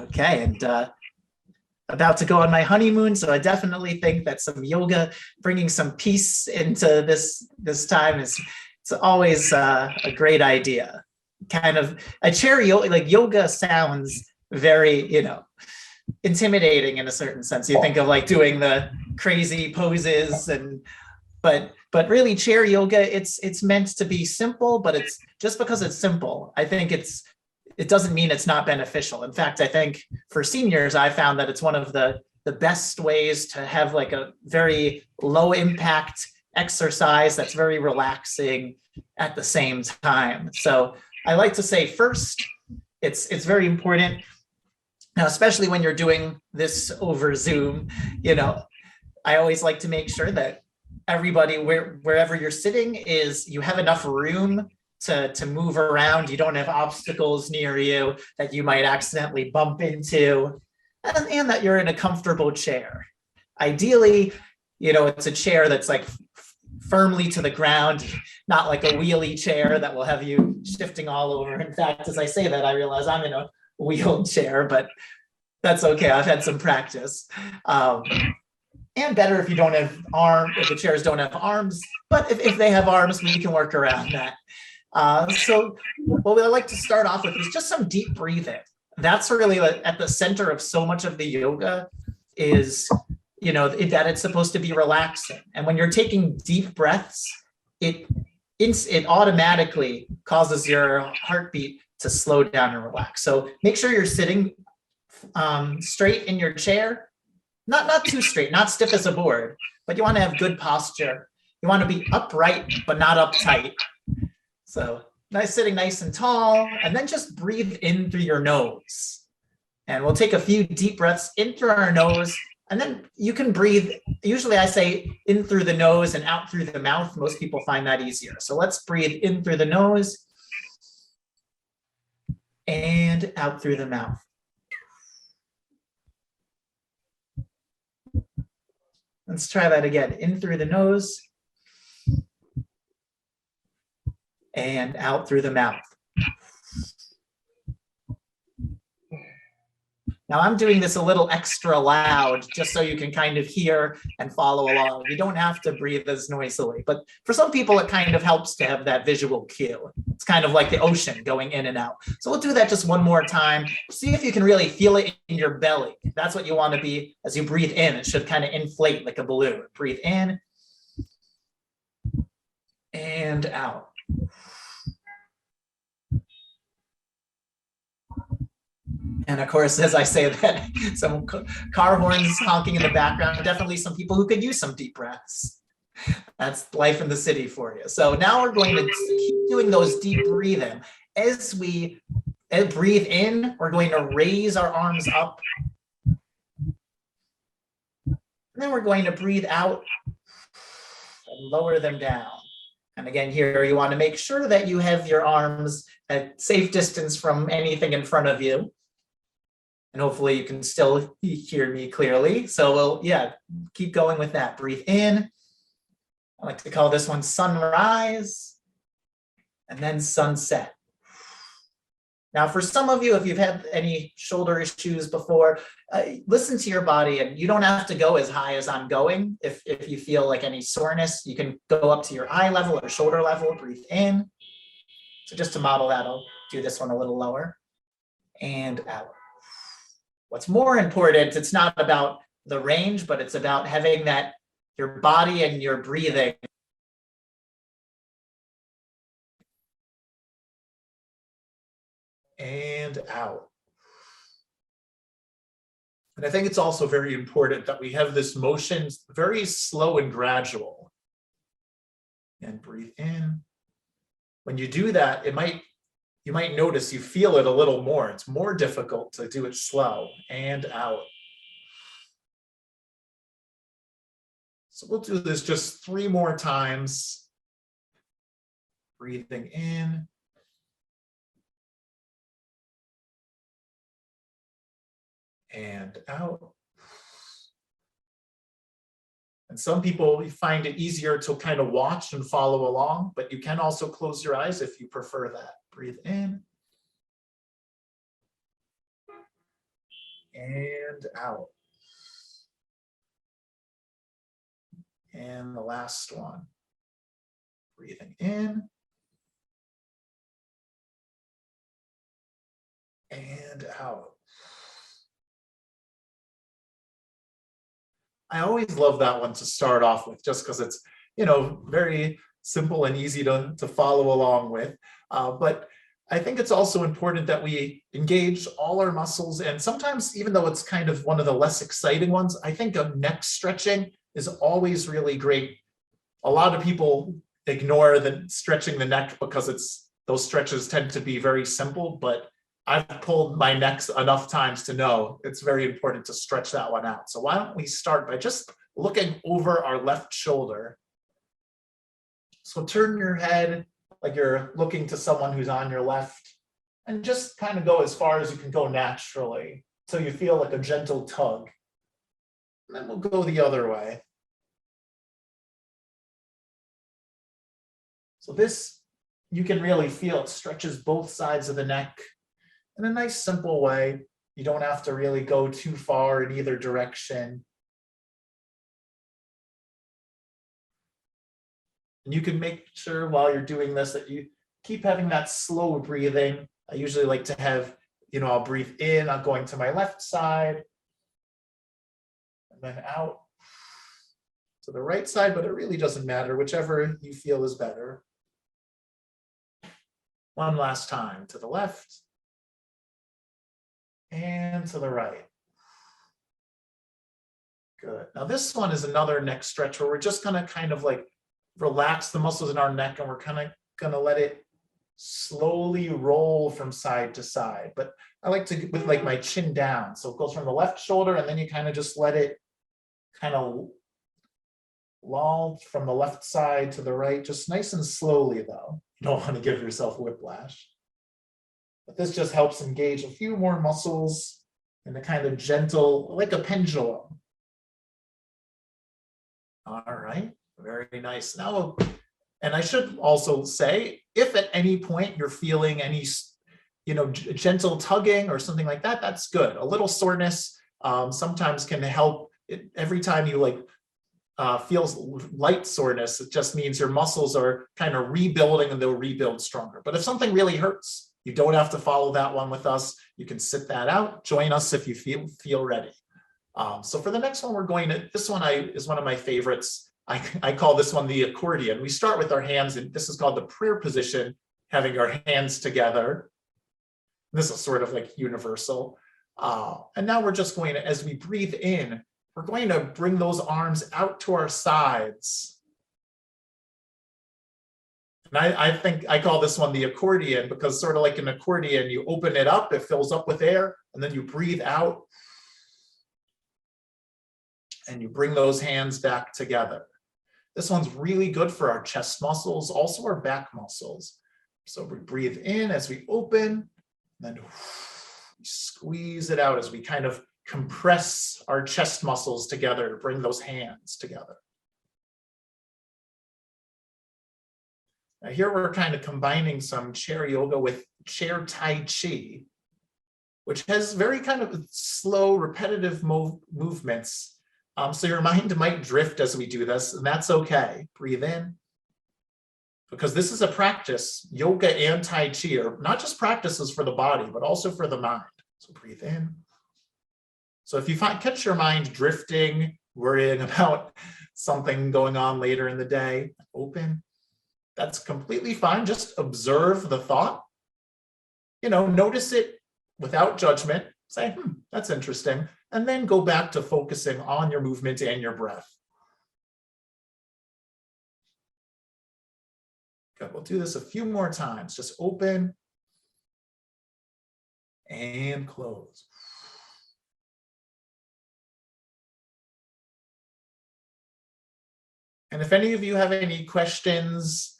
Okay, and about to go on my honeymoon, so I definitely think that some yoga, bringing some peace into this time is it's always a great idea. Kind of a chair yoga, like yoga sounds very, intimidating in a certain sense. You think of like doing the crazy poses but really chair yoga, it's meant to be simple, but it's just because it's simple, I think it doesn't mean it's not beneficial. In fact, I think for seniors, I found that it's one of the best ways to have like a very low impact exercise that's very relaxing at the same time. So I like to say first, it's very important. Now, especially when you're doing this over Zoom, I always like to make sure that everybody, wherever you're sitting, is you have enough room to move around. You don't have obstacles near you that you might accidentally bump into, and that you're in a comfortable chair. Ideally, it's a chair that's like firmly to the ground, not like a wheelie chair that will have you shifting all over. In fact, as I say that, I realize I'm in a wheeled chair, but that's okay. I've had some practice. And better if you don't have if the chairs don't have arms, but if they have arms, we can work around that. So what I like to start off with is just some deep breathing. That's really at the center of so much of the yoga is, that it's supposed to be relaxing. And when you're taking deep breaths, it automatically causes your heartbeat to slow down and relax. So make sure you're sitting straight in your chair. Not too straight, not stiff as a board, but you want to have good posture. You want to be upright, but not uptight. So sitting nice and tall, and then just breathe in through your nose. And we'll take a few deep breaths in through our nose, and then you can breathe. Usually I say in through the nose and out through the mouth. Most people find that easier. So let's breathe in through the nose and out through the mouth. Let's try that again. In through the nose and out through the mouth. Now I'm doing this a little extra loud just so you can kind of hear and follow along. You don't have to breathe as noisily, but for some people it kind of helps to have that visual cue. It's kind of like the ocean going in and out. So we'll do that just one more time. See if you can really feel it in your belly. That's what you want to be as you breathe in. It should kind of inflate like a balloon. Breathe in and out. And of course, as I say that, some car horns honking in the background, definitely some people who could use some deep breaths. That's life in the city for you. So now we're going to keep doing those deep breathing. As we breathe in, we're going to raise our arms up. And then we're going to breathe out and lower them down. And again, here you want to make sure that you have your arms at safe distance from anything in front of you. And hopefully you can still hear me clearly. So we'll, keep going with that. Breathe in. I like to call this one sunrise and then sunset. Now, for some of you, if you've had any shoulder issues before, listen to your body, and you don't have to go as high as I'm going. If you feel like any soreness, you can go up to your eye level or shoulder level. Breathe in. So just to model that, I'll do this one a little lower and out. What's more important, it's not about the range, but it's about having that your body and your breathing and out. And I think it's also very important that we have this motion very slow and gradual. And breathe in. When you do that, you might notice you feel it a little more. It's more difficult to do it slow and out. So we'll do this just 3 more times. Breathing in. And out. And some people find it easier to kind of watch and follow along, but you can also close your eyes if you prefer that. Breathe in. and out. And the last one. Breathing in and out. I always love that one to start off with, just because it's, very simple and easy to follow along with. But I think it's also important that we engage all our muscles. And sometimes, even though it's kind of one of the less exciting ones, I think a neck stretching is always really great. A lot of people ignore the stretching the neck because those stretches tend to be very simple, but I've pulled my necks enough times to know it's very important to stretch that one out. So why don't we start by just looking over our left shoulder. So turn your head like you're looking to someone who's on your left, and just kind of go as far as you can go naturally. So you feel like a gentle tug. And then we'll go the other way. So this, you can really feel it stretches both sides of the neck in a nice, simple way. You don't have to really go too far in either direction. And you can make sure while you're doing this that you keep having that slow breathing. I usually like to have, I'll breathe in, I'm going to my left side, and then out to the right side, but it really doesn't matter, whichever you feel is better. One last time, to the left and to the right. Good. Now this one is another neck stretch where we're just gonna kind of like relax the muscles in our neck, and we're kind of gonna let it slowly roll from side to side. But I like to, with like my chin down. So it goes from the left shoulder, and then you kind of just let it kind of loll from the left side to the right, just nice and slowly though. You don't want to give yourself whiplash. But this just helps engage a few more muscles in a kind of gentle, like a pendulum. All right, very nice. Now, and I should also say, if at any point you're feeling any, gentle tugging or something like that, that's good. A little soreness sometimes can help. Every time you feels light soreness, it just means your muscles are kind of rebuilding, and they'll rebuild stronger. But if something really hurts, you don't have to follow that one with us. You can sit that out. Join us if you feel ready. So for the next one, this one is one of my favorites. I call this one the accordion. We start with our hands, and this is called the prayer position, having our hands together. This is sort of like universal. And now we're just going to, as we breathe in, we're going to bring those arms out to our sides. And I think I call this one the accordion, because sort of like an accordion, you open it up, it fills up with air, and then you breathe out. And you bring those hands back together. This one's really good for our chest muscles, also our back muscles. So we breathe in as we open, and then we squeeze it out as we kind of compress our chest muscles together to bring those hands together. Now here we're kind of combining some chair yoga with chair tai chi, which has very kind of slow, repetitive movements. So your mind might drift as we do this, and that's okay. Breathe in. Because this is a practice. Yoga and Tai Chi are not just practices for the body, but also for the mind. So breathe in. So if you catch your mind drifting, worrying about something going on later in the day, open. That's completely fine. Just observe the thought. Notice it without judgment. Say, that's interesting. And then go back to focusing on your movement and your breath. Good, we'll do this a few more times. Just open and close. And if any of you have any questions,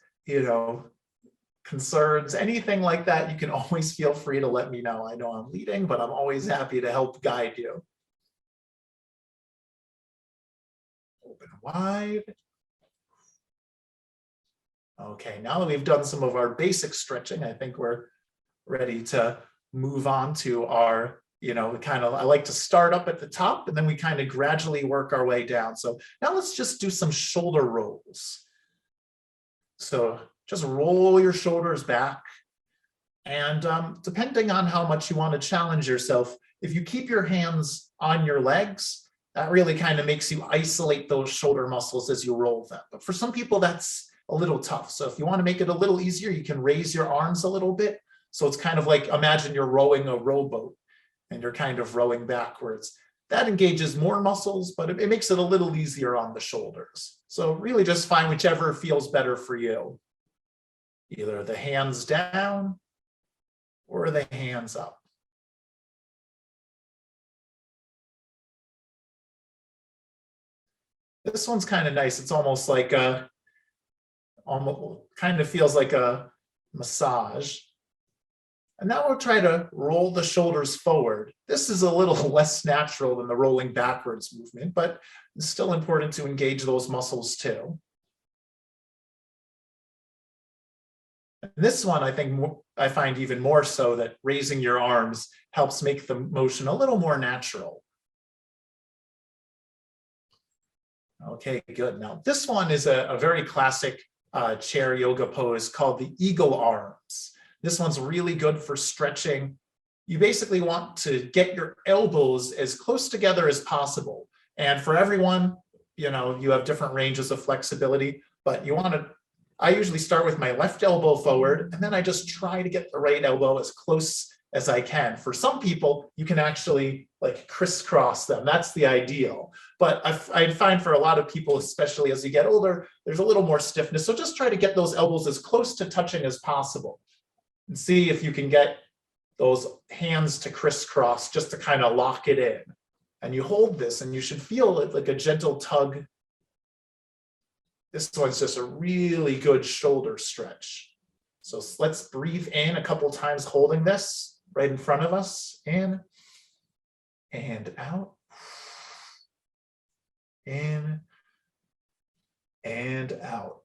concerns, anything like that, you can always feel free to let me know. I know I'm leading, but I'm always happy to help guide you. Open wide. Okay, now that we've done some of our basic stretching, I think we're ready to move on to our I like to start up at the top and then we kind of gradually work our way down. So now let's just do some shoulder rolls. So just roll your shoulders back. And depending on how much you want to challenge yourself, if you keep your hands on your legs, that really kind of makes you isolate those shoulder muscles as you roll them. But for some people, that's a little tough. So if you want to make it a little easier, you can raise your arms a little bit. So it's kind of like, imagine you're rowing a rowboat and you're kind of rowing backwards. That engages more muscles, but it makes it a little easier on the shoulders. So really just find whichever feels better for you. Either the hands down or the hands up. This one's kind of nice. It's almost like almost kind of feels like a massage. And now we'll try to roll the shoulders forward. This is a little less natural than the rolling backwards movement, but it's still important to engage those muscles too. And this one, I find even more so that raising your arms helps make the motion a little more natural. Okay, good. Now, this one is a very classic chair yoga pose called the eagle arms. This one's really good for stretching. You basically want to get your elbows as close together as possible. And for everyone, you have different ranges of flexibility, but I usually start with my left elbow forward, and then I just try to get the right elbow as close as I can. For some people, you can actually like crisscross them. That's the ideal. But I find for a lot of people, especially as you get older, there's a little more stiffness. So just try to get those elbows as close to touching as possible. And see if you can get those hands to crisscross just to kind of lock it in. And you hold this and you should feel it like a gentle tug. This one's just a really good shoulder stretch. So let's breathe in a couple times holding this right in front of us. In and out. In and out.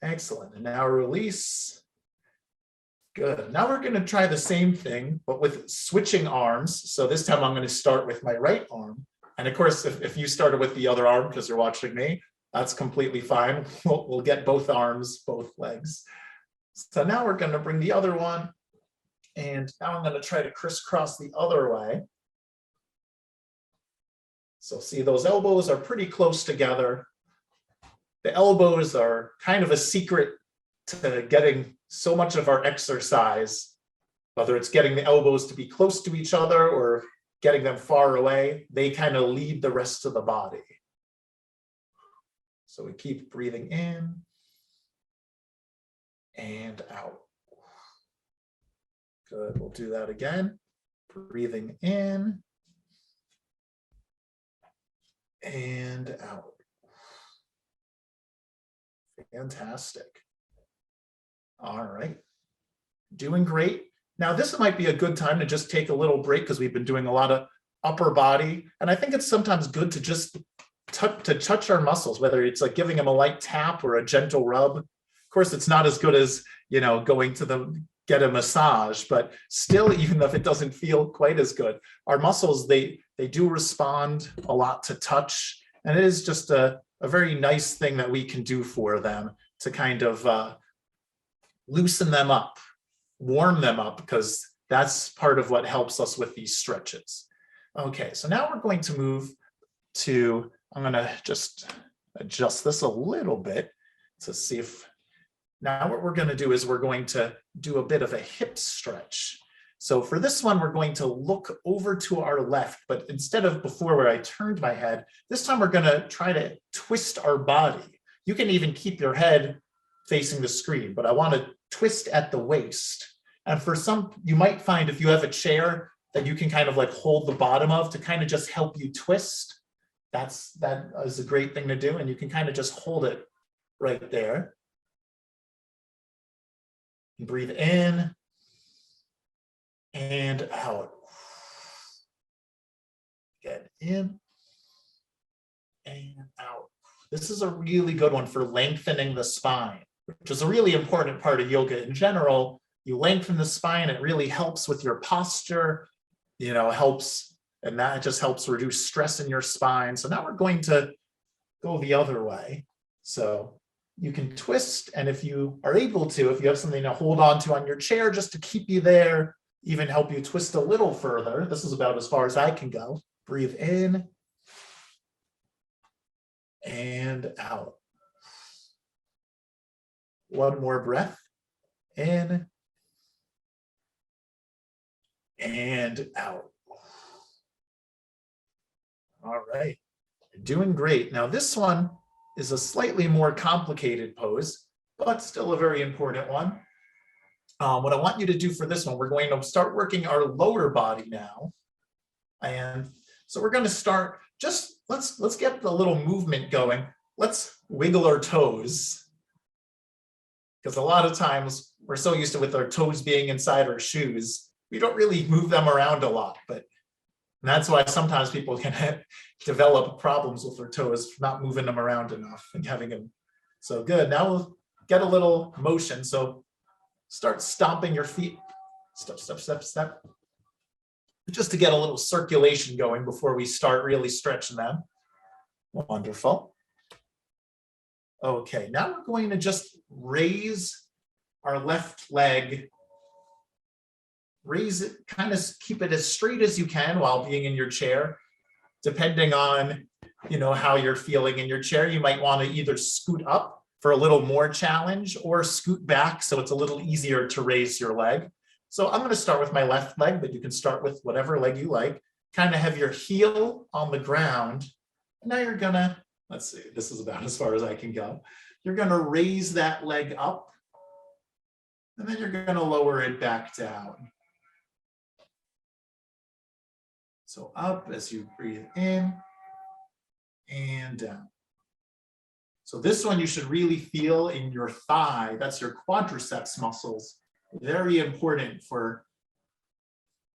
Excellent. And now release. Good. Now we're going to try the same thing, but with switching arms. So this time I'm going to start with my right arm. And of course, if you started with the other arm because you're watching me, that's completely fine. We'll get both arms, both legs. So now we're going to bring the other one. And now I'm going to try to crisscross the other way. So see, those elbows are pretty close together. The elbows are kind of a secret to getting so much of our exercise, whether it's getting the elbows to be close to each other or getting them far away, they kind of lead the rest of the body. So we keep breathing in and out. Good, we'll do that again. Breathing in and out. Fantastic. All right, doing great. Now this might be a good time to just take a little break because we've been doing a lot of upper body. And I think it's sometimes good to just touch our muscles, whether it's like giving them a light tap or a gentle rub. Of course, it's not as good as, going to get a massage, but still, even if it doesn't feel quite as good, our muscles, they do respond a lot to touch. And it is just a very nice thing that we can do for them to kind of loosen them up, warm them up, because that's part of what helps us with these stretches. Okay, so now we're going to move to, I'm going to just adjust this a little bit to see if, now what we're going to do is we're going to do a bit of a hip stretch. So for this one, we're going to look over to our left, but instead of before where I turned my head, this time we're going to try to twist our body. You can even keep your head facing the screen, but I want to twist at the waist. And for some, you might find if you have a chair that you can kind of like hold the bottom of to kind of just help you twist. That is a great thing to do. And you can kind of just hold it right there. Breathe in and out. Get in and out. This is a really good one for lengthening the spine, which is a really important part of yoga in general, you lengthen the spine, it really helps with your posture, helps, and that just helps reduce stress in your spine. So now we're going to go the other way. So you can twist, and if you are able to, if you have something to hold on to on your chair just to keep you there, even help you twist a little further. This is about as far as I can go. Breathe in and out. One more breath. In and out. All right, you're doing great. Now this one is a slightly more complicated pose, but still a very important one. What I want you to do for this one, we're going to start working our lower body now. And so we're going to start, just let's get the little movement going. Let's wiggle our toes. Because a lot of times we're so used to with our toes being inside our shoes, we don't really move them around a lot. But that's why sometimes people can develop problems with their toes, not moving them around enough and having them. So good. Now we'll get a little motion. So start stomping your feet. Step, step, step, step. Just to get a little circulation going before we start really stretching them. Wonderful. Okay, now we're going to just raise our left leg. Raise it, kind of keep it as straight as you can while being in your chair. Depending on, how you're feeling in your chair, you might want to either scoot up for a little more challenge or scoot back so it's a little easier to raise your leg. So I'm going to start with my left leg, but you can start with whatever leg you like. Kind of have your heel on the ground. And now you're going to, let's see, this is about as far as I can go. You're going to raise that leg up, and then you're going to lower it back down. So up as you breathe in and down. So this one you should really feel in your thigh. That's your quadriceps muscles. Very important for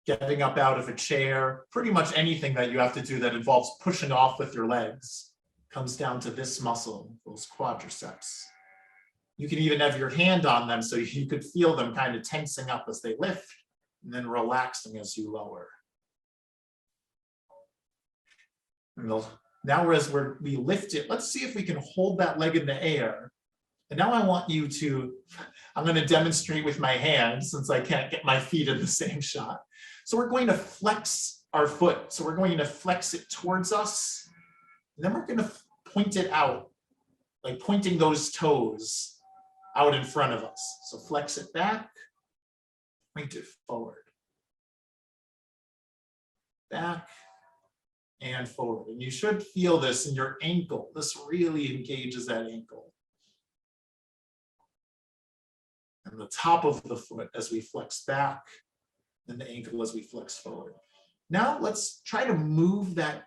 getting up out of a chair. Pretty much anything that you have to do that involves pushing off with your legs comes down to this muscle, those quadriceps. You can even have your hand on them so you could feel them kind of tensing up as they lift and then relaxing as you lower. And now as we lift it, let's see if we can hold that leg in the air. And now I want you to, I'm going to demonstrate with my hands since I can't get my feet in the same shot. So we're going to flex our foot. So we're going to flex it towards us. And then we're going to point it out, like pointing those toes out in front of us. So flex it back, point it forward. Back and forward. And you should feel this in your ankle. This really engages that ankle. And the top of the foot as we flex back, and the ankle as we flex forward. Now let's try to move that.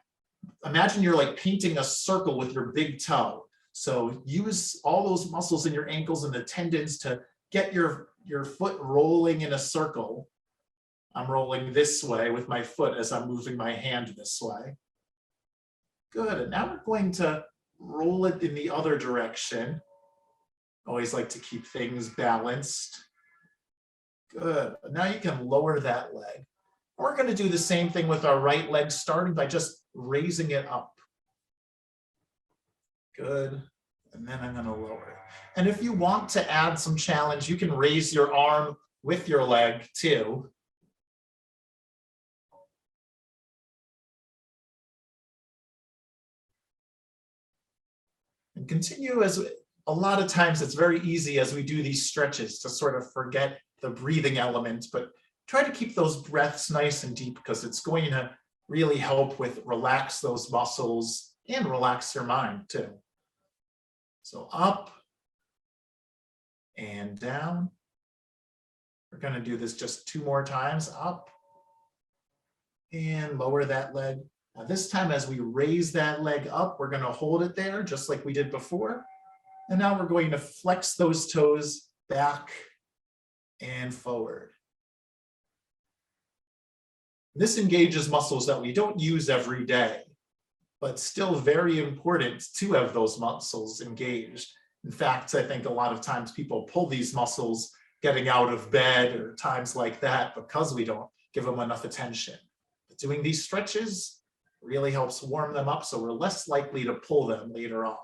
Imagine you're like painting a circle with your big toe. So use all those muscles in your ankles and the tendons to get your foot rolling in a circle. I'm rolling this way with my foot as I'm moving my hand this way. Good, and now we're going to roll it in the other direction. Always like to keep things balanced. Good, now you can lower that leg. We're going to do the same thing with our right leg, starting by just raising it up. Good, and then I'm going to lower it. And if you want to add some challenge, you can raise your arm with your leg too. And continue as, a lot of times it's very easy as we do these stretches to sort of forget the breathing element, but try to keep those breaths nice and deep because it's going to really help with relax those muscles and relax your mind too. So up and down. We're going to do this just 2 more times. Up and lower that leg. Now this time as we raise that leg up, we're going to hold it there just like we did before. And now we're going to flex those toes back and forward. This engages muscles that we don't use every day, but still very important to have those muscles engaged. In fact, I think a lot of times people pull these muscles getting out of bed or times like that because we don't give them enough attention. But doing these stretches really helps warm them up so we're less likely to pull them later on.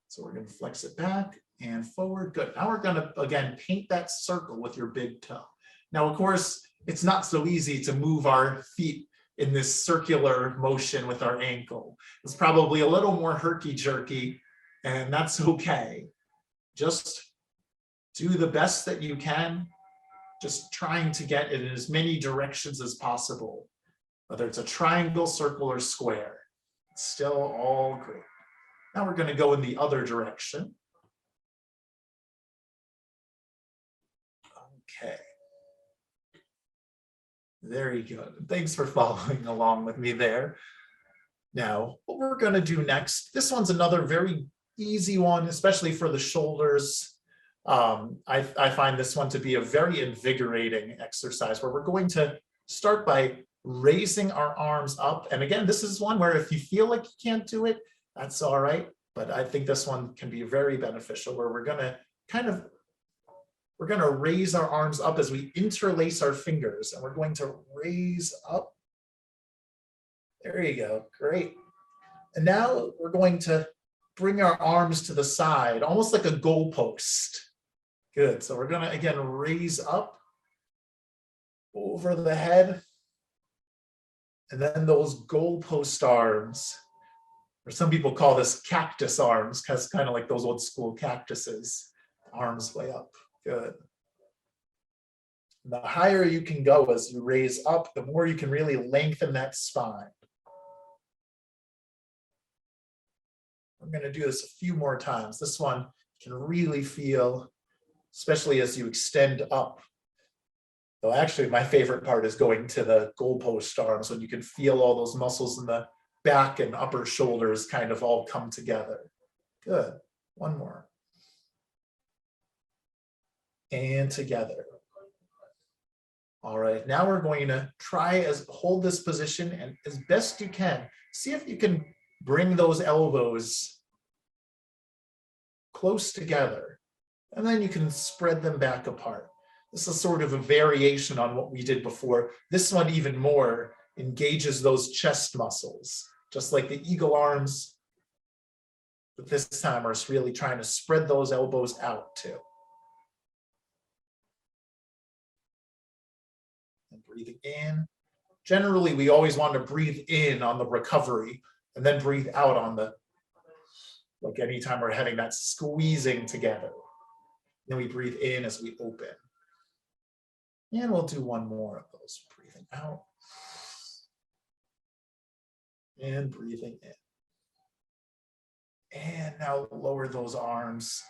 So we're going to flex it back and forward. Good. Now we're going to, again, paint that circle with your big toe. Now, of course, it's not so easy to move our feet in this circular motion with our ankle. It's probably a little more herky-jerky, and that's okay. Just do the best that you can, just trying to get it in as many directions as possible. Whether it's a triangle, circle, or square, it's still all great. Now we're going to go in the other direction. Okay. Very good. Thanks for following along with me there. Now, what we're going to do next, this one's another very easy one, especially for the shoulders. I find this one to be a very invigorating exercise where we're going to start by raising our arms up. And again, this is one where if you feel like you can't do it, that's all right. But I think this one can be very beneficial where we're going to raise our arms up as we interlace our fingers, and we're going to raise up. There you go, great. And now we're going to bring our arms to the side, almost like a goalpost. Good, so we're gonna, again, raise up over the head, and then those goalpost arms, or some people call this cactus arms, because kind of like those old school cactuses, arms way up. Good. And the higher you can go as you raise up, the more you can really lengthen that spine. I'm going to do this a few more times. This one you can really feel, especially as you extend up. Though actually my favorite part is going to the goalpost arms when you can feel all those muscles in the back and upper shoulders kind of all come together. Good. One more. And together. All right, now we're going to hold this position, and as best you can, see if you can bring those elbows close together, and then you can spread them back apart. This is sort of a variation on what we did before. This one even more engages those chest muscles, just like the eagle arms, but this time we're really trying to spread those elbows out too. Breathing in. Generally, we always want to breathe in on the recovery and then breathe out on the, like anytime we're having that squeezing together. Then we breathe in as we open. And we'll do one more of those. Breathing out. And breathing in. And now lower those arms.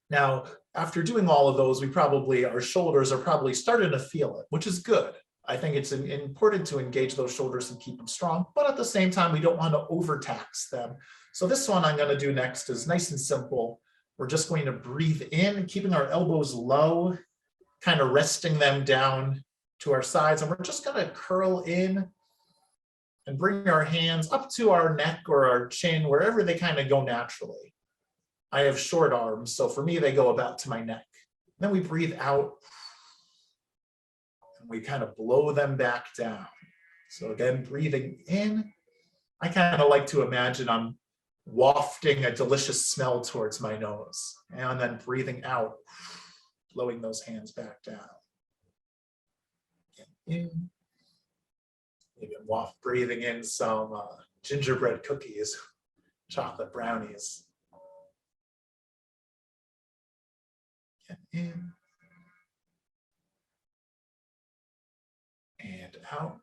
Now, after doing all of those, our shoulders are probably starting to feel it, which is good. I think it's important to engage those shoulders and keep them strong, but at the same time, we don't want to overtax them. So this one I'm going to do next is nice and simple. We're just going to breathe in, keeping our elbows low, kind of resting them down to our sides, and we're just going to curl in and bring our hands up to our neck or our chin, wherever they kind of go naturally. I have short arms, so for me, they go about to my neck. Then we breathe out, and we kind of blow them back down. So again, breathing in, I kind of like to imagine I'm wafting a delicious smell towards my nose, and then breathing out, blowing those hands back down. In, maybe breathing in some gingerbread cookies, chocolate brownies. In and out.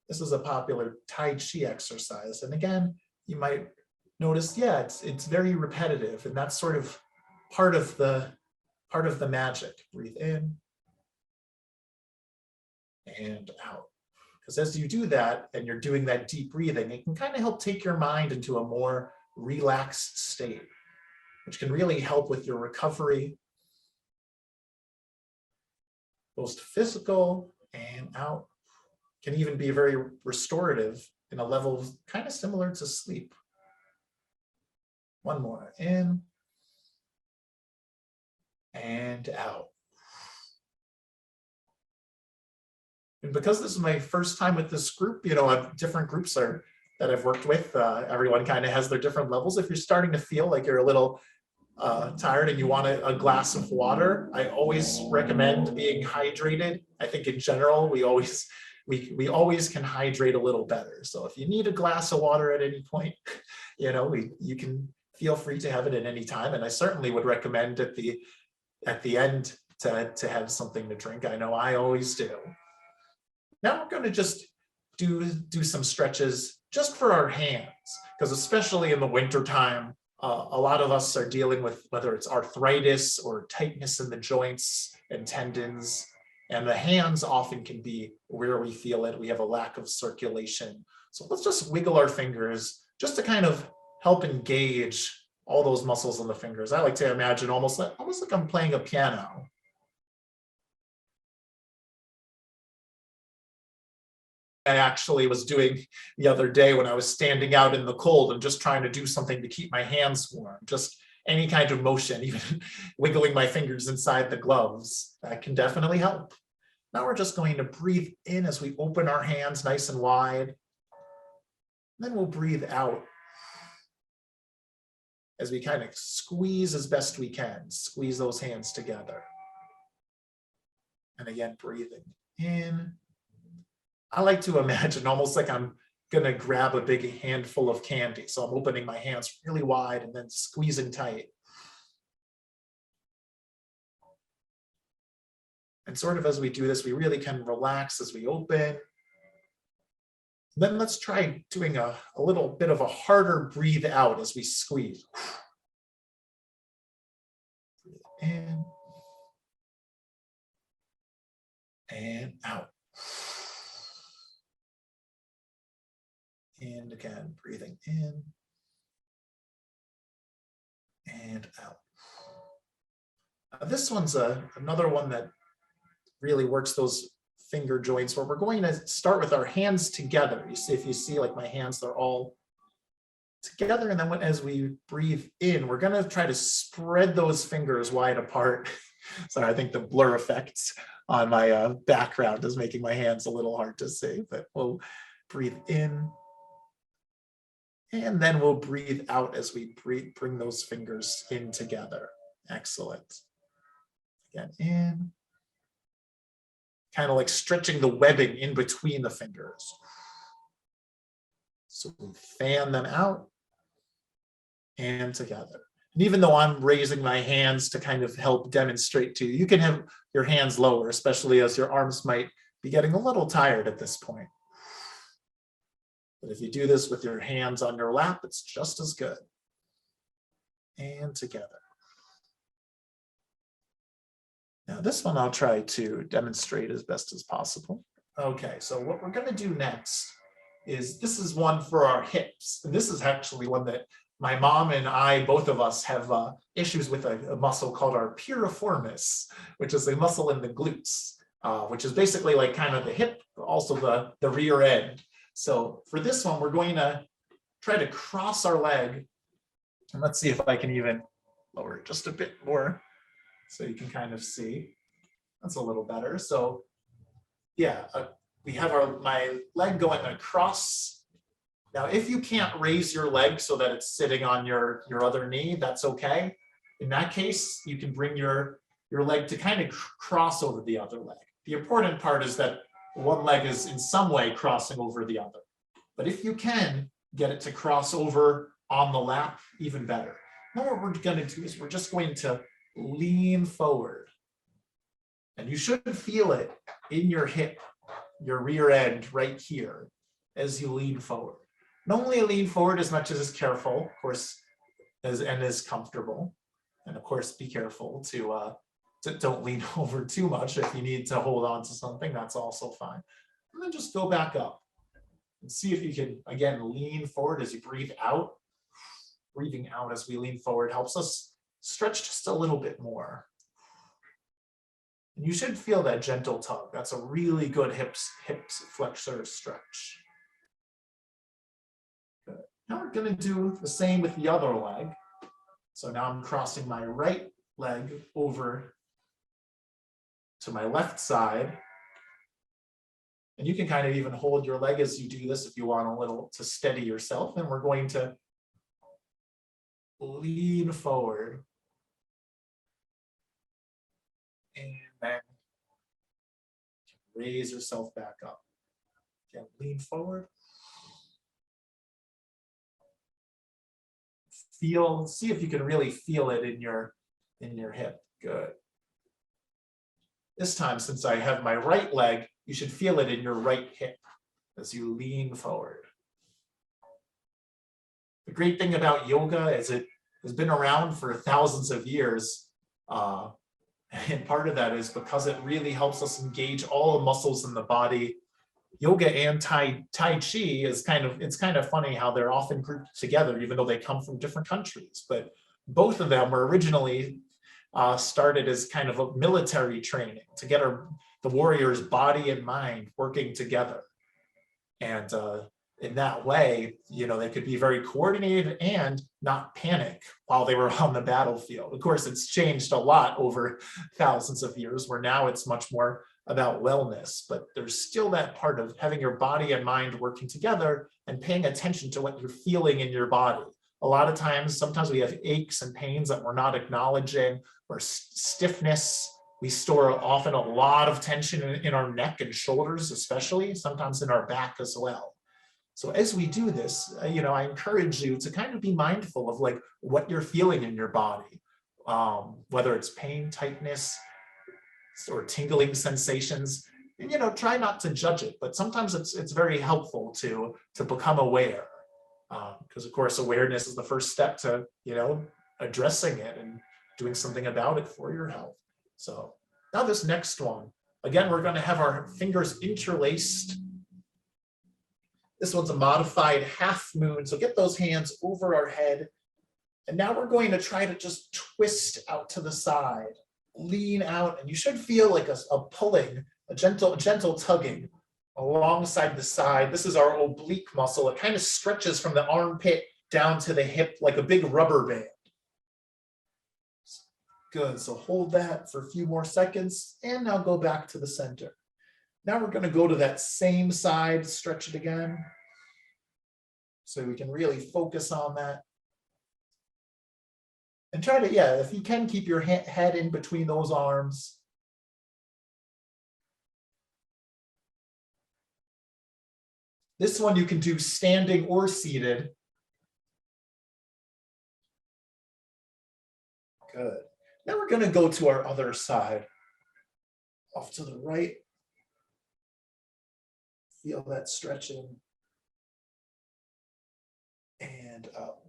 This is a popular Tai Chi exercise. And again, you might notice, yeah, it's very repetitive, and that's sort of part of the magic. Breathe in and out. Because as you do that and you're doing that deep breathing, it can kind of help take your mind into a more relaxed state, which can really help with your recovery, both physical and out. Can even be very restorative in a level kind of similar to sleep. One more, in and out. And because this is my first time with this group, different groups that I've worked with, everyone kind of has their different levels. If you're starting to feel like you're a little tired and you want a glass of water, I always recommend being hydrated. I think in general, we always can hydrate a little better. So if you need a glass of water at any point, you can feel free to have it at any time. And I certainly would recommend at the end to have something to drink. I know I always do. Now we're going to just do some stretches just for our hands, because especially in the wintertime, a lot of us are dealing with whether it's arthritis or tightness in the joints and tendons, and the hands often can be where we feel it. We have a lack of circulation. So let's just wiggle our fingers just to kind of help engage all those muscles in the fingers. I like to imagine almost like I'm playing a piano. I actually was doing the other day when I was standing out in the cold and just trying to do something to keep my hands warm. Just any kind of motion, even wiggling my fingers inside the gloves, that can definitely help. Now we're just going to breathe in as we open our hands nice and wide. Then we'll breathe out as we kind of squeeze as best we can, squeeze those hands together. And again, breathing in. I like to imagine almost like I'm gonna grab a big handful of candy. So I'm opening my hands really wide and then squeezing tight. And sort of as we do this, we really can relax as we open. Then let's try doing a little bit of a harder breathe out as we squeeze. Breathe in and out. And again, breathing in and out. This one's another one that really works those finger joints, where we're going to start with our hands together. If you see like my hands, they're all together. And then as we breathe in, we're going to try to spread those fingers wide apart. Sorry, I think the blur effects on my background is making my hands a little hard to see, but we'll breathe in. And then we'll breathe out as we bring those fingers in together. Excellent. Again, in. Kind of like stretching the webbing in between the fingers. So we fan them out and together. And even though I'm raising my hands to kind of help demonstrate to you, you can have your hands lower, especially as your arms might be getting a little tired at this point. But if you do this with your hands on your lap, it's just as good. And together. Now this one I'll try to demonstrate as best as possible. Okay, so what we're going to do next is, this is one for our hips. And this is actually one that my mom and I, both of us, have issues with a muscle called our piriformis, which is a muscle in the glutes, which is basically like kind of the hip, but also the rear end. So for this one, we're going to try to cross our leg. And let's see if I can even lower it just a bit more so you can kind of see. That's a little better. So yeah, we have my leg going across. Now, if you can't raise your leg so that it's sitting on your other knee, that's okay. In that case, you can bring your leg to kind of cross over the other leg. The important part is that one leg is in some way crossing over the other. But if you can get it to cross over on the lap, even better. Now what we're going to do is we're just going to lean forward. And you should feel it in your hip, your rear end right here as you lean forward. And only lean forward as much as is careful, of course, and is comfortable. And of course, be careful to don't lean over too much. If you need to hold on to something, that's also fine. And then just go back up and see if you can, again, lean forward as you breathe out. Breathing out as we lean forward helps us stretch just a little bit more. And you should feel that gentle tug. That's a really good hips flexor stretch. Good. Now we're going to do the same with the other leg. So now I'm crossing my right leg over to my left side. And you can kind of even hold your leg as you do this if you want a little to steady yourself. And we're going to lean forward. And then raise yourself back up. Again, lean forward. See if you can really feel it in your hip. Good. This time, since I have my right leg, you should feel it in your right hip as you lean forward. The great thing about yoga is it has been around for thousands of years. And part of that is because it really helps us engage all the muscles in the body. Yoga and Tai Chi is it's kind of funny how they're often grouped together, even though they come from different countries. But both of them were originally started as kind of a military training to get the warrior's body and mind working together. And in that way, they could be very coordinated and not panic while they were on the battlefield. Of course, it's changed a lot over thousands of years, where now it's much more about wellness, but there's still that part of having your body and mind working together and paying attention to what you're feeling in your body. A lot of times, sometimes we have aches and pains that we're not acknowledging, or stiffness. We store often a lot of tension in our neck and shoulders, especially, sometimes in our back as well. So as we do this, I encourage you to kind of be mindful of like what you're feeling in your body, whether it's pain, tightness, or tingling sensations, and try not to judge it. But sometimes it's very helpful to become aware, because of course awareness is the first step to addressing it and doing something about it for your health. So now this next one, again, we're going to have our fingers interlaced. This one's a modified half moon. So get those hands over our head. And now we're going to try to just twist out to the side, lean out, and you should feel like a pulling, a gentle tugging alongside the side. This is our oblique muscle. It kind of stretches from the armpit down to the hip like a big rubber band. Good, so hold that for a few more seconds, and now go back to the center. Now we're going to go to that same side, stretch it again, so we can really focus on that. And try to, if you can, keep your head in between those arms. This one you can do standing or seated. Good. Now we're going to go to our other side. Off to the right. Feel that stretching. And up.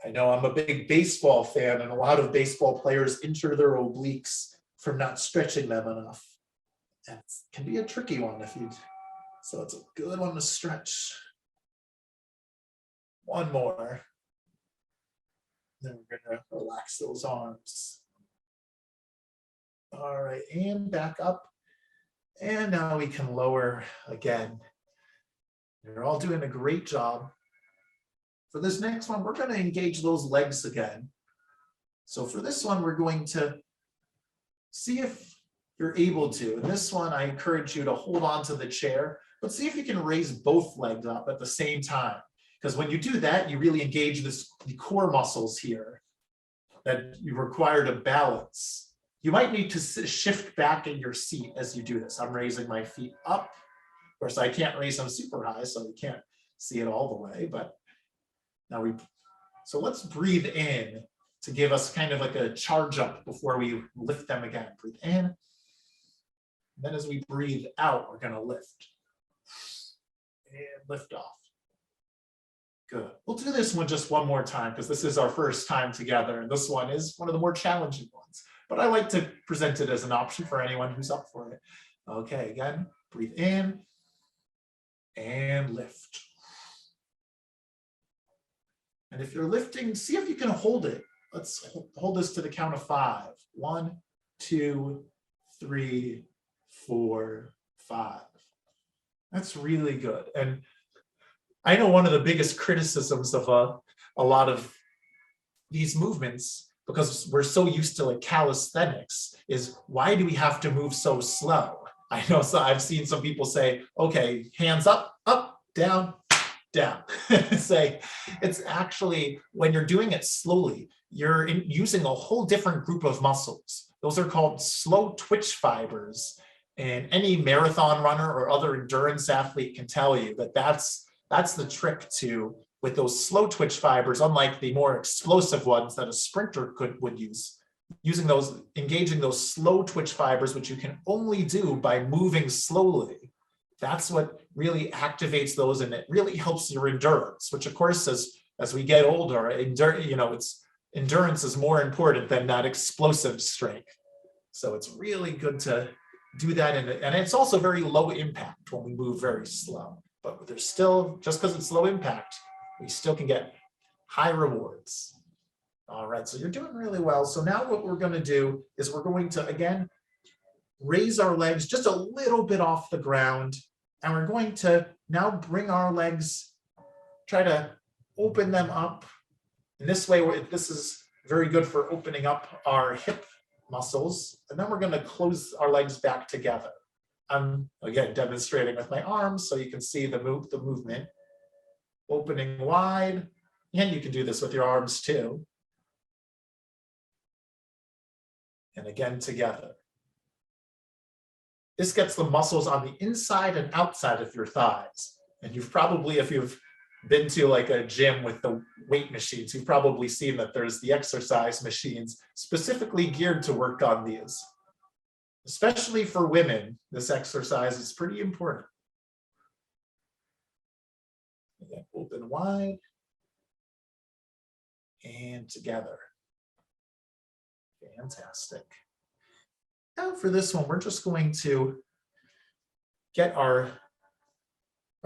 I know I'm a big baseball fan, and a lot of baseball players injure their obliques from not stretching them enough. And it can be a tricky one so it's a good one to stretch. One more. Then we're going to relax those arms. All right, and back up. And now we can lower again. You're all doing a great job. For this next one, we're going to engage those legs again. So for this one, we're going to see if you're able to. In this one, I encourage you to hold on to the chair, but see if you can raise both legs up at the same time. Because when you do that, you really engage the core muscles here that you require to balance. You might need to shift back in your seat as you do this. I'm raising my feet up. Of course, I can't raise them super high, so you can't see it all the way, but now so let's breathe in to give us kind of like a charge up before we lift them again. Breathe in. And then as we breathe out, we're going to lift. And lift off. Good. We'll do this one just one more time because this is our first time together, and this one is one of the more challenging ones. But I like to present it as an option for anyone who's up for it. Okay, again, breathe in and lift. And if you're lifting, see if you can hold it. Let's hold this to the count of 5. 1, 2, 3, 4, 5. That's really good. And I know one of the biggest criticisms of a lot of these movements because we're so used to like calisthenics, is why do we have to move so slow? I know, so I've seen some people say, okay, hands up, up, down, down. Say, it's actually, when you're doing it slowly, you're using a whole different group of muscles. Those are called slow twitch fibers. And any marathon runner or other endurance athlete can tell you that that's the trick to, with those slow twitch fibers, unlike the more explosive ones that a sprinter would use, engaging those slow twitch fibers, which you can only do by moving slowly. That's what really activates those, and it really helps your endurance, which of course, as we get older, endurance is more important than that explosive strength. So it's really good to do that, and it's also very low impact when we move very slow. But there's still, just because it's low impact, we still can get high rewards. All right, so you're doing really well. So now what we're going to do is we're going to, again, raise our legs just a little bit off the ground, and we're going to now bring our legs, try to open them up. In this way, this is very good for opening up our hip muscles, and then we're going to close our legs back together. I'm again demonstrating with my arms so you can see the movement. Opening wide, and you can do this with your arms too. And again together. This gets the muscles on the inside and outside of your thighs. And you've probably, if you've been to like a gym with the weight machines, you've probably seen that there's the exercise machines specifically geared to work on these. Especially for women, this exercise is pretty important. Again, open wide and together. Fantastic. Now for this one, we're just going to get our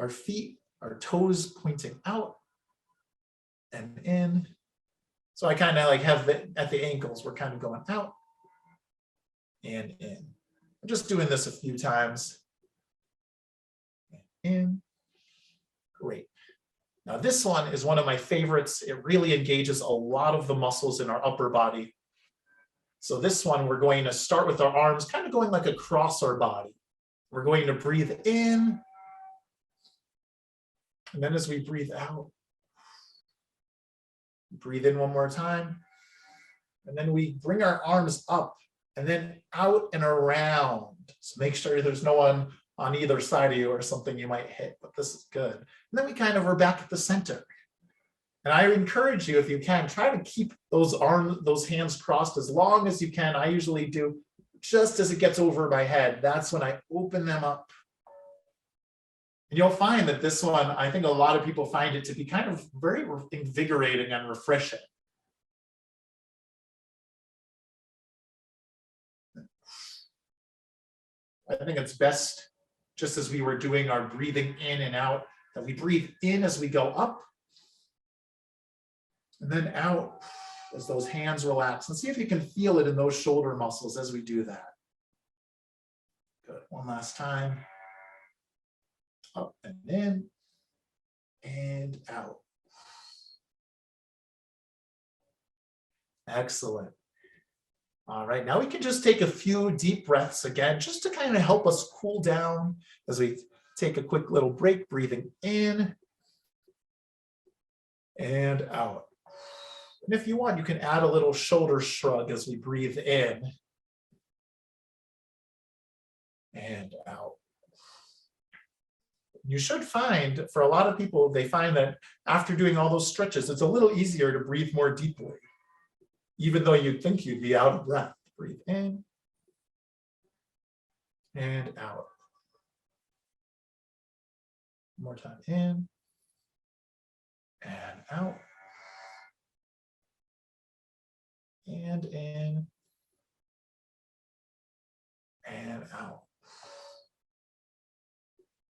feet, our toes pointing out and in. So I kind of like have at the ankles, we're kind of going out and in. I'm just doing this a few times. And in. Great. Now this one is one of my favorites. It really engages a lot of the muscles in our upper body. So this one, we're going to start with our arms kind of going like across our body. We're going to breathe in. And then as we breathe out, breathe in one more time. And then we bring our arms up and then out and around. So make sure there's no one on either side of you or something you might hit, but this is good. And then we kind of are back at the center. And I encourage you, if you can, try to keep those hands crossed as long as you can. I usually do just as it gets over my head. That's when I open them up. And you'll find that this one, I think a lot of people find it to be kind of very invigorating and refreshing. I think it's best, just as we were doing our breathing in and out, that we breathe in as we go up and then out as those hands relax. And see if you can feel it in those shoulder muscles as we do that. Good. One last time. Up and in and out. Excellent. All right, now we can just take a few deep breaths again, just to kind of help us cool down as we take a quick little break, breathing in and out. And if you want, you can add a little shoulder shrug as we breathe in and out. You should find, for a lot of people, they find that after doing all those stretches, it's a little easier to breathe more deeply, even though you'd think you'd be out of breath. Breathe in and out. One more time, in and out. And in and out.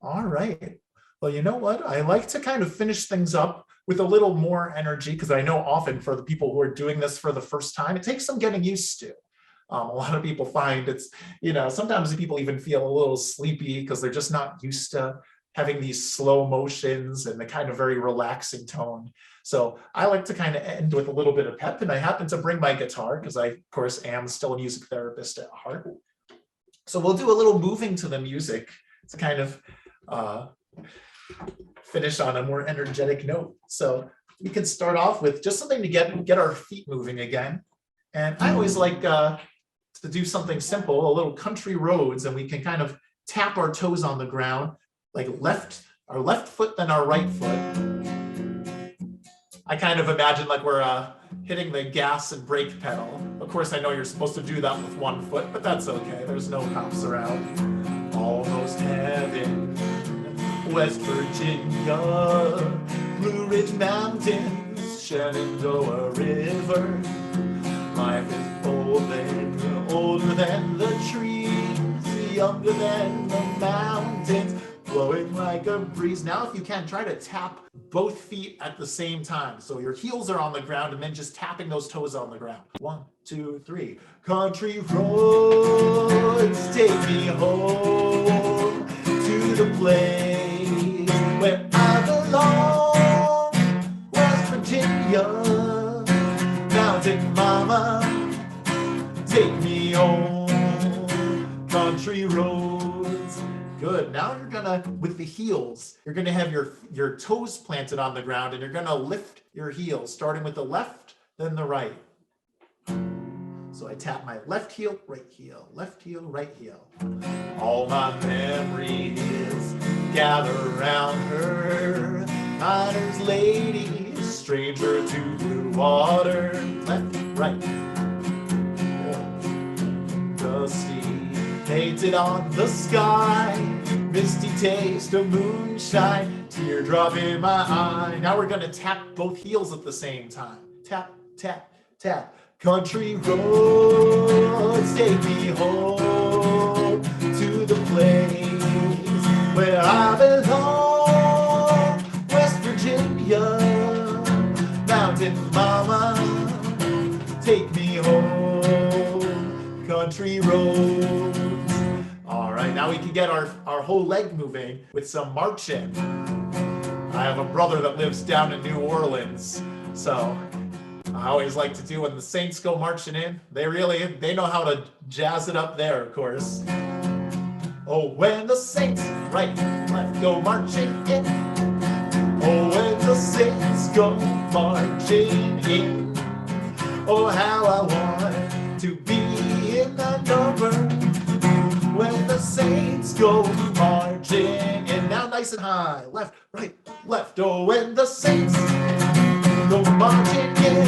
All right. Well, you know what? I like to kind of finish things up with a little more energy, because I know often for the people who are doing this for the first time, it takes some getting used to. A lot of people find it's, sometimes people even feel a little sleepy because they're just not used to having these slow motions and the kind of very relaxing tone. So I like to kind of end with a little bit of pep, and I happen to bring my guitar because I, of course, am still a music therapist at heart. So we'll do a little moving to the music to kind of finish on a more energetic note. So we can start off with just something to get our feet moving again. And I always like to do something simple, a little country roads, and we can kind of tap our toes on the ground, like our left foot, then our right foot. I kind of imagine like we're hitting the gas and brake pedal. Of course, I know you're supposed to do that with one foot, but that's okay. There's no cops around. Almost heaven, West Virginia, Blue Ridge Mountains, Shenandoah River. Life is older than the trees, younger than the mountains, blowing like a breeze. Now, if you can, try to tap both feet at the same time. So your heels are on the ground and then just tapping those toes on the ground. 1, 2, 3. Country roads, take me home to the place where I belong. West Virginia, mountain mama, take me home. Country roads. Good. Now you're gonna, with the heels, you're gonna have your toes planted on the ground, and you're gonna lift your heels, starting with the left, then the right. So I tap my left heel, right heel, left heel, right heel. All my memories gather around her. Miner's lady, stranger to blue water. Left, right. Dusty painted on the sky, misty taste of moonshine, teardrop in my eye. Now we're gonna tap both heels at the same time. Tap, tap, tap. Country roads, take me home to the place where I belong. West Virginia, mountain mama, take me home. Country roads. All right, now we can get our whole leg moving with some marching. I have a brother that lives down in New Orleans, so I always like to do when the Saints go marching in. They know how to jazz it up there, of course. Oh, when the Saints, right, left, go marching in. Oh, when the Saints go marching in. Oh, how I want to be in that number when the Saints go marching in. Now nice and high, left, right, left. Oh, when the Saints go marching in.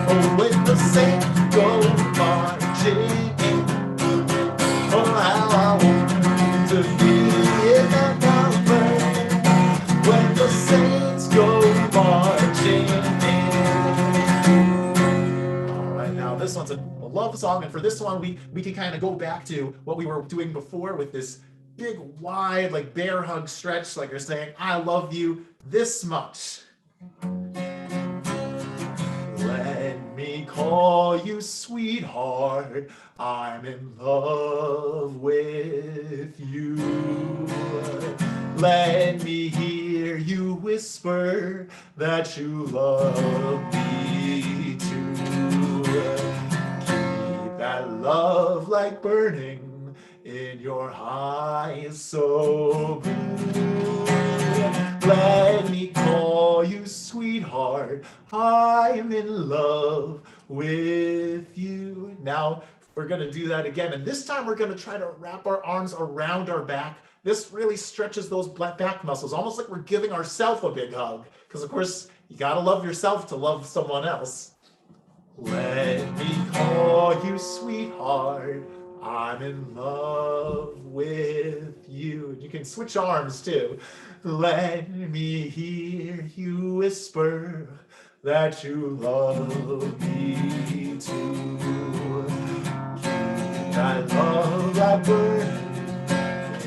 Oh, when the Saints go marching in. Oh, how I want to be in that number when the Saints go marching in. All right, now this one's a love song, and for this one we can kind of go back to what we were doing before with this big wide like bear hug stretch, like you're saying I love you this much. Let me call you sweetheart, I'm in love with you. Let me hear you whisper that you love me too. Keep that love like burning in your eyes so blue. Let me call you sweetheart, I'm in love with you. Now we're gonna do that again, and this time we're gonna try to wrap our arms around our back. This really stretches those back muscles, almost like we're giving ourselves a big hug, because of course you gotta love yourself to love someone else. Let me call you sweetheart, I'm in love with you. And you can switch arms too. Let me hear you whisper that you love me too. Keep that love like burning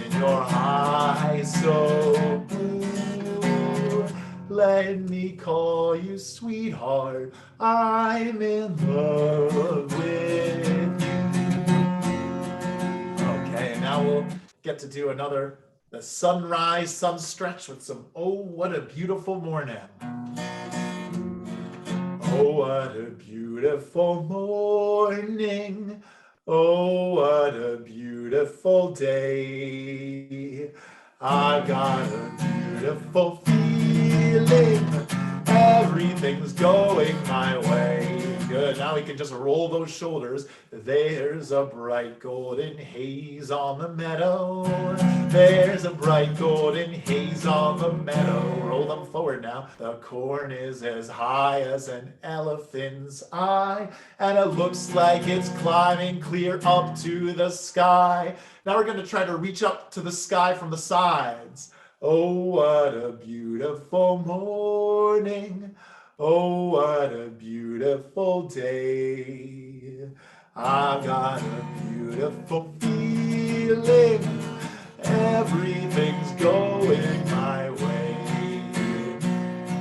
in your eyes so blue. Let me call you sweetheart, I'm in love with you. Okay, and now we'll get to do the sunrise sun stretch with some Oh What a Beautiful Morning. Oh, what a beautiful morning. Oh, what a beautiful day. I've got a beautiful feeling. Everything's going my way. Good. Now we can just roll those shoulders. There's a bright golden haze on the meadow. There's a bright golden haze on the meadow. Roll them forward now. The corn is as high as an elephant's eye, and it looks like it's climbing clear up to the sky. Now we're going to try to reach up to the sky from the sides. Oh, what a beautiful morning. Oh, what a beautiful day. I've got a beautiful feeling. Everything's going my way.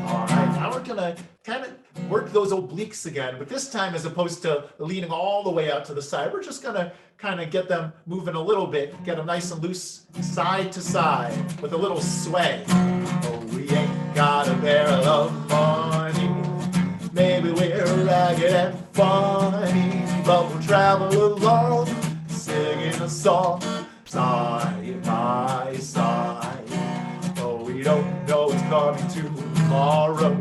All right, now we're gonna kind of work those obliques again, but this time, as opposed to leaning all the way out to the side, we're just gonna kind of get them moving a little bit, get them nice and loose side to side with a little sway. Oh, we ain't got a barrel of money. Maybe we're ragged and funny, but we'll travel along, singing a song, side by side. Oh, we don't know what's coming tomorrow.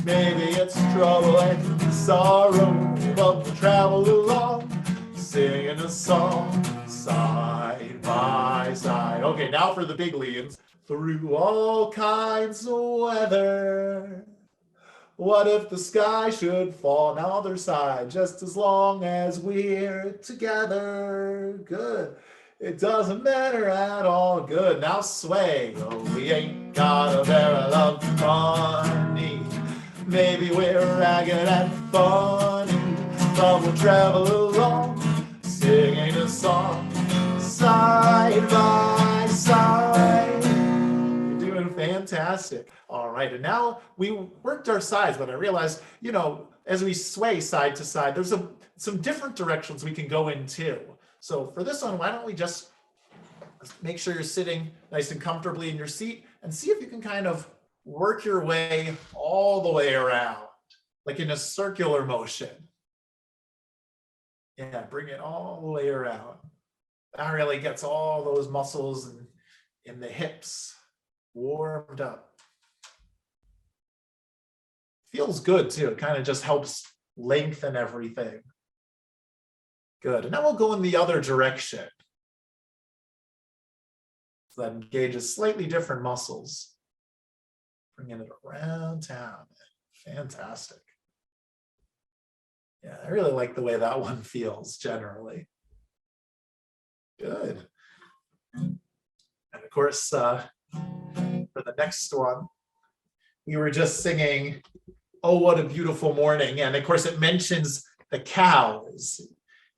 Maybe it's trouble and sorrow, but we'll travel along, singing a song, side by side. Okay, now for the big leans. Through all kinds of weather, what if the sky should fall on the other side, just as long as we're together? Good. It doesn't matter at all. Good. Now sway. Oh, we ain't got a barrel of money. Maybe we're ragged and funny, but we'll travel along, singing a song, side by side. You're doing fantastic. All right, and now we worked our sides, but I realized, as we sway side to side, there's some different directions we can go in too. So for this one, why don't we just make sure you're sitting nice and comfortably in your seat and see if you can kind of work your way all the way around, like in a circular motion. Yeah, bring it all the way around. That really gets all those muscles in the hips warmed up. Feels good too. It kind of just helps lengthen everything. Good. And now we'll go in the other direction. So that engages slightly different muscles. Bringing it around town. Fantastic. Yeah, I really like the way that one feels generally. Good. And of course, for the next one, we were just singing, Oh, What a Beautiful Morning. And of course, it mentions the cows,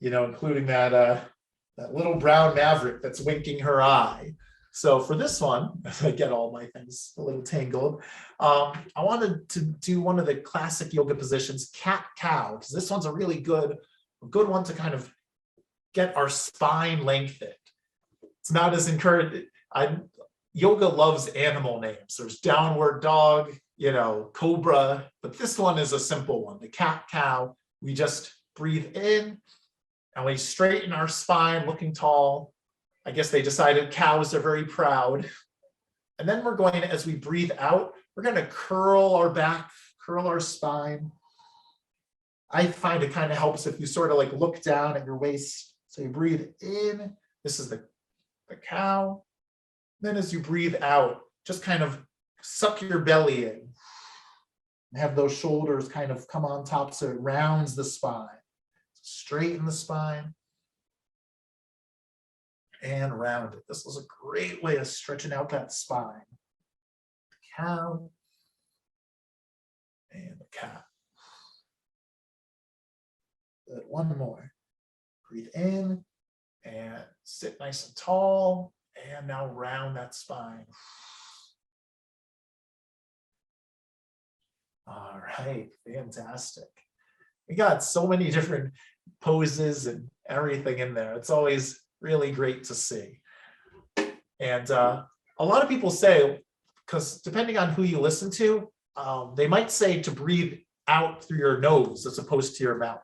including that little brown maverick that's winking her eye. So for this one, as I get all my things a little tangled, I wanted to do one of the classic yoga positions, cat-cow, because this one's a really good one to kind of get our spine lengthened. It's not as encouraged. Yoga loves animal names. There's downward dog, cobra, but this one is a simple one, the cat-cow. We just breathe in and we straighten our spine, looking tall. I guess they decided cows are very proud. And then we're going to, as we breathe out, we're going to curl our back, curl our spine. I find it kind of helps if you sort of like look down at your waist. So you breathe in, this is the cow. Then as you breathe out, just kind of suck your belly in. And have those shoulders kind of come on top so it rounds the spine. Straighten the spine. And round it. This was a great way of stretching out that spine. The cow and the cat. Good. One more. Breathe in and sit nice and tall. And now round that spine. All right, fantastic. We got so many different poses and everything in there. It's always really great to see. And a lot of people say, because depending on who you listen to, they might say to breathe out through your nose as opposed to your mouth.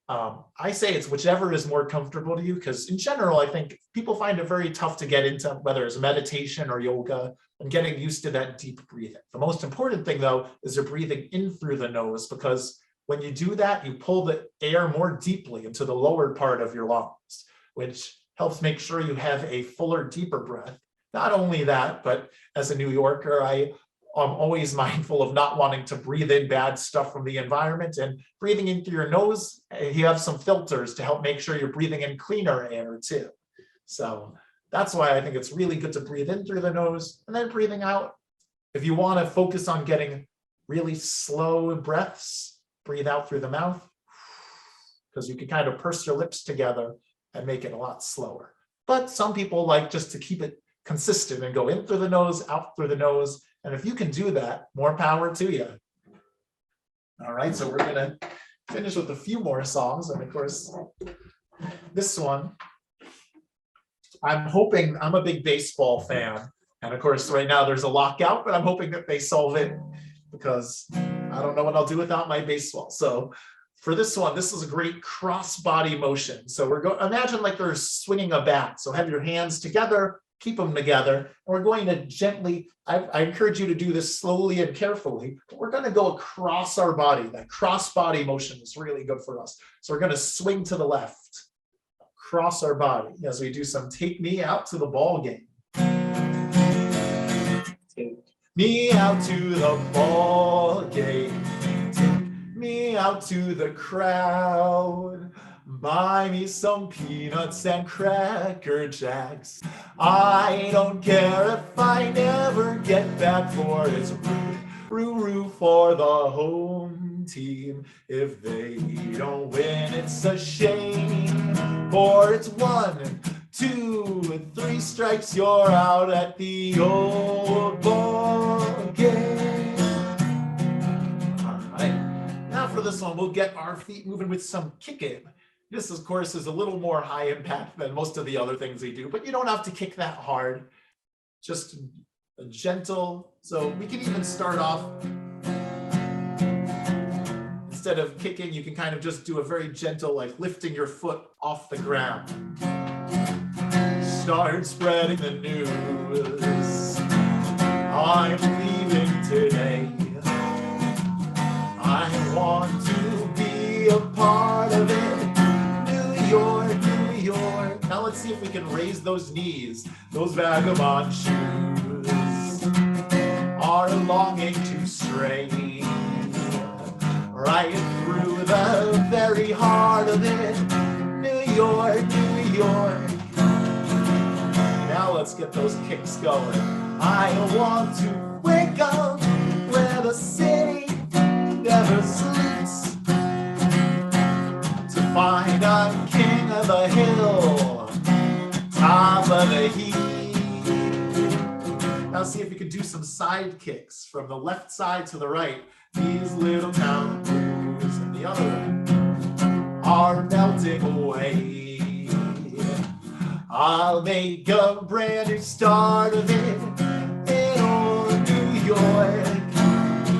I say it's whichever is more comfortable to you, because in general, I think people find it very tough to get into, whether it's meditation or yoga, and getting used to that deep breathing. The most important thing, though, is you're breathing in through the nose, because when you do that, you pull the air more deeply into the lower part of your lungs, which helps make sure you have a fuller, deeper breath. Not only that, but as a New Yorker, I'm always mindful of not wanting to breathe in bad stuff from the environment, and breathing in through your nose, you have some filters to help make sure you're breathing in cleaner air too. So that's why I think it's really good to breathe in through the nose and then breathing out. If you want to focus on getting really slow breaths, breathe out through the mouth, because you can kind of purse your lips together and make it a lot slower. But some people like just to keep it consistent and go in through the nose, out through the nose. And if you can do that, more power to you. All right, so we're gonna finish with a few more songs. And of course, this one, I'm hoping, I'm a big baseball fan. And of course, right now there's a lockout, but I'm hoping that they solve it, because I don't know what I'll do without my baseball. So for this one, this is a great cross-body motion. So we're going, imagine like you're swinging a bat. So have your hands together, keep them together. And we're going to gently, I encourage you to do this slowly and carefully, but we're going to go across our body. That cross-body motion is really good for us. So we're going to swing to the left, across our body, as we do some Take Me Out to the Ball Game. Take me out to the ball game. Take me out to the crowd. Buy me some peanuts and Cracker Jacks. I don't care if I never get back, for it's roo for the home team. If they don't win, it's a shame, for it's 1, 2, 3 strikes, you're out at the old ball game. All right, now for this one, we'll get our feet moving with some kicking. This, of course, is a little more high impact than most of the other things we do, but you don't have to kick that hard. Just a gentle, so we can even start off, instead of kicking, you can kind of just do a very gentle, like lifting your foot off the ground. Start spreading the news. I'm leaving today. I want to be a part of it. New York, New York. Now let's see if we can raise those knees. Those vagabond shoes are longing to stray right through the very heart of it. New York, New York. Now let's get those kicks going. I want to wake up where the city never sleeps, to find I'm king of the hill, top of the heap. Now see if you can do some side kicks from the left side to the right. These little town blues and the other one are melting away. I'll make a brand new start of it in old New York.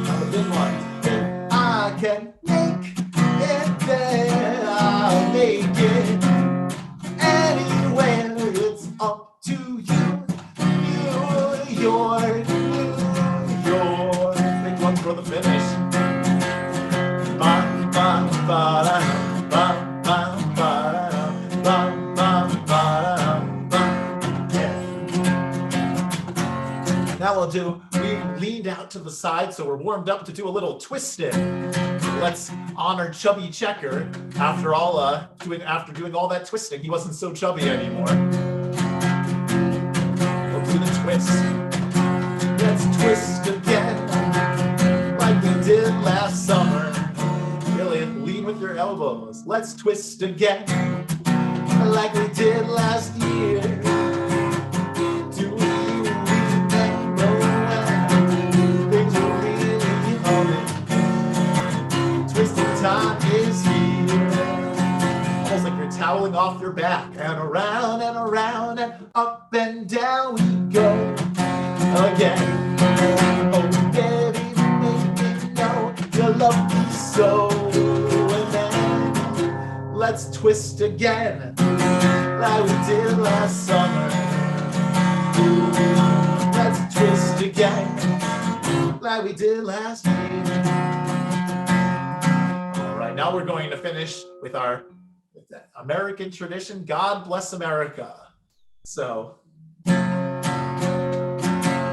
Now the big one, if I can make it there, I'll make it anywhere. It's up to you, New York, New York. Big one for the finish. Ba, ba, ba, da, ba, ba, ba, da, ba, ba, ba, da. Now we'll do, we leaned out to the side, so we're warmed up to do a little twisting. Let's honor Chubby Checker. After all, after doing all that twisting, he wasn't so chubby anymore. We'll do the twist. Let's twist again, like we did last summer. Really, lean with your elbows. Let's twist again, like we did last year. Time is here. Almost like you're toweling off your back, and around and up and down we go again. Oh baby, make me know you love me so, and then let's twist again like we did last summer. Let's twist again like we did last year. All right, now we're going to finish with our American tradition, God Bless America. So,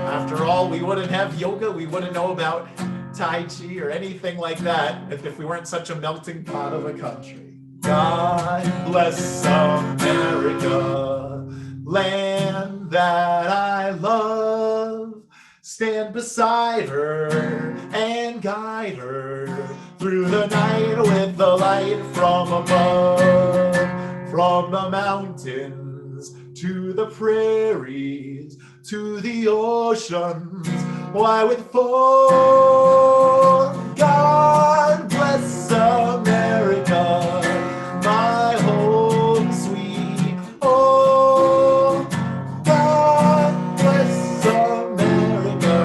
after all, we wouldn't have yoga, we wouldn't know about Tai Chi or anything like that if we weren't such a melting pot of a country. God bless America, land that I love. Stand beside her and guide her through the night with the light from above. From the mountains to the prairies to the oceans, why with full God bless America, my home sweet home. God bless America,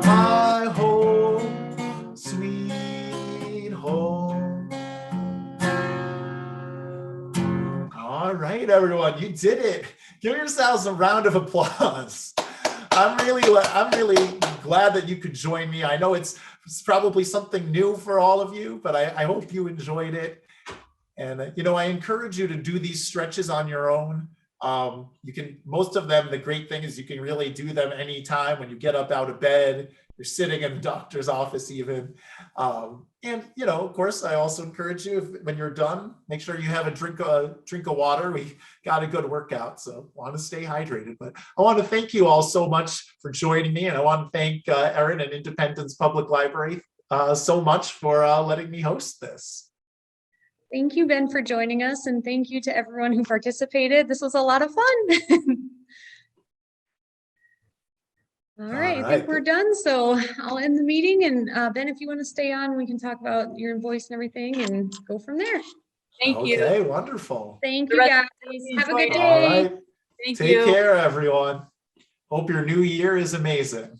my home sweet home. All right, everyone, you did it. Give yourselves a round of applause. I'm really glad that you could join me. I know it's probably something new for all of you, but I hope you enjoyed it. And I encourage you to do these stretches on your own. Most of them, the great thing is you can really do them anytime when you get up out of bed, you're sitting in the doctor's office even. Of course, I also encourage you, when you're done, make sure you have a drink of water. We got a good workout, so want to stay hydrated. But I want to thank you all so much for joining me, and I want to thank Erin and Independence Public Library so much for letting me host this. Thank you, Ben, for joining us, and thank you to everyone who participated. This was a lot of fun. All right, I think we're done. So I'll end the meeting, and Ben, if you want to stay on, we can talk about your invoice and everything and go from there. Thank you. Okay, wonderful. Thank you, guys. Have a good day. All right. Thank Take you. care, everyone. Hope your new year is amazing.